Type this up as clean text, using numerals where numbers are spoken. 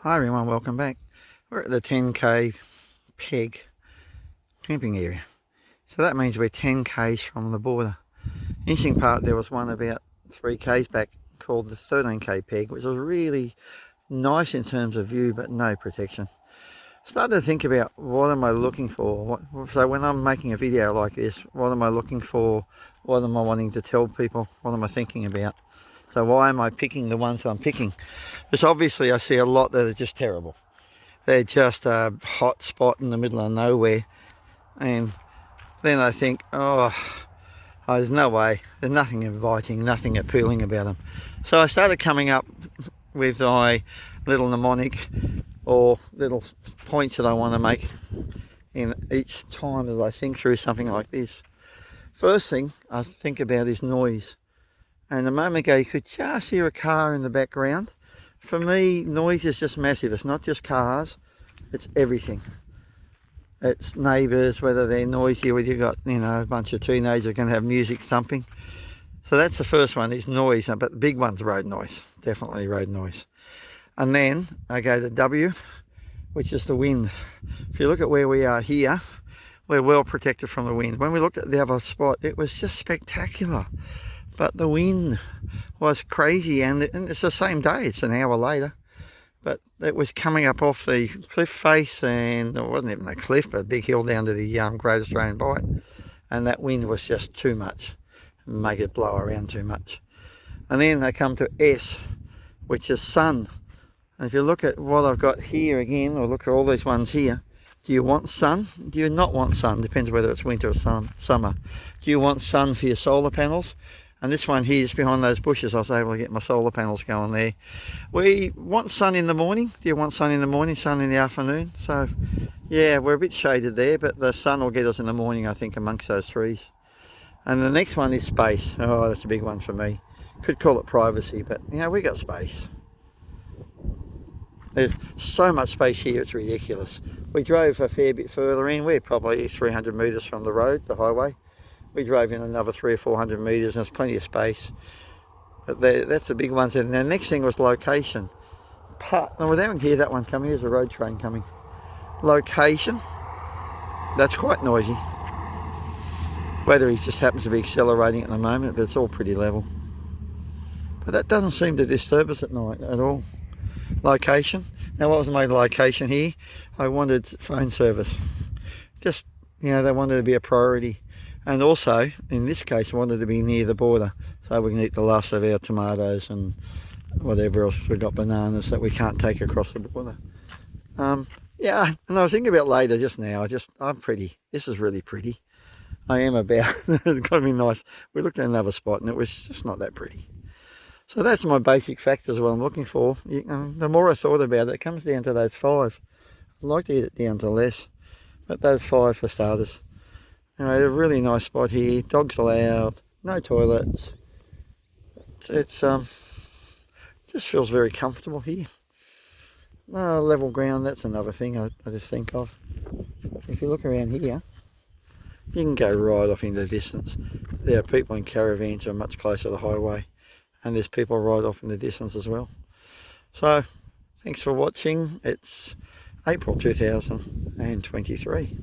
Hi everyone, welcome back. We're at the 10k peg camping area. So that means we're 10 k's from the border. Interesting part, there was one about 3 k's back called the 13k peg, which was really nice in terms of view but no protection. Started to think about what am I looking for. So when I'm making a video like this, what am I looking for? What am I wanting to tell people? What am I thinking about? So why am I picking the ones I'm picking? Because obviously I see a lot that are just terrible. They're just a hot spot in the middle of nowhere. And then I think, oh, there's no way. There's nothing inviting, nothing appealing about them. So I started coming up with my little mnemonic or little points that I want to make in each time as I think through something like this. First thing I think about is noise. And a moment ago you could just hear a car in the background. For me, noise is just massive. It's not just cars, it's everything. It's neighbours, whether they're noisy or you've got, a bunch of teenagers going to have music thumping. So that's the first one, is noise. But the big one's road noise, definitely road noise. And then I go to W, which is the wind. If you look at where we are here, we're well protected from the wind. When we looked at the other spot, it was just spectacular. But the wind was crazy, and it's the same day, it's an hour later. But it was coming up off the cliff face, and it wasn't even a cliff, but a big hill down to the Great Australian Bight. And that wind was just too much, make it blow around too much. And then they come to S, which is sun. And if you look at what I've got here again, or look at all these ones here, do you want sun? Do you not want sun? Depends whether it's winter or summer. Do you want sun for your solar panels? And this one here is behind those bushes. I was able to get my solar panels going there. We want sun in the morning. Do you want sun in the morning, sun in the afternoon? So yeah, we're a bit shaded there, but the sun will get us in the morning, I think, amongst those trees. And the next one is space. Oh, that's a big one for me. Could call it privacy, but we got space. There's so much space here, it's ridiculous. We drove a fair bit further in. We're probably 300 metres from the road, the highway. We drove in another 300 or 400 metres, and there's plenty of space. But that's the big ones. And the next thing was location. No, we don't hear that one coming. There's a road train coming. Location. That's quite noisy. Weather just happens to be accelerating at the moment, but it's all pretty level. But that doesn't seem to disturb us at night at all. Location. Now, what was my location here? I wanted phone service. Just, they wanted to be a priority. And also, in this case, I wanted to be near the border, so we can eat the last of our tomatoes and whatever else. We've got bananas that we can't take across the border. Yeah, and I was thinking about later just now, I'm pretty. This is really pretty. I am about. It's got to be nice. We looked at another spot and it was just not that pretty. So that's my basic factors, what I'm looking for. The more I thought about it, it comes down to those 5. I'd like to get it down to less, but those 5 for starters. A really nice spot here, dogs allowed, no toilets. It's just feels very comfortable here. Level ground, that's another thing I just think of. If you look around here, you can go right off into the distance. There are people in caravans who are much closer to the highway, and there's people right off in the distance as well. So thanks for watching. It's April 2023.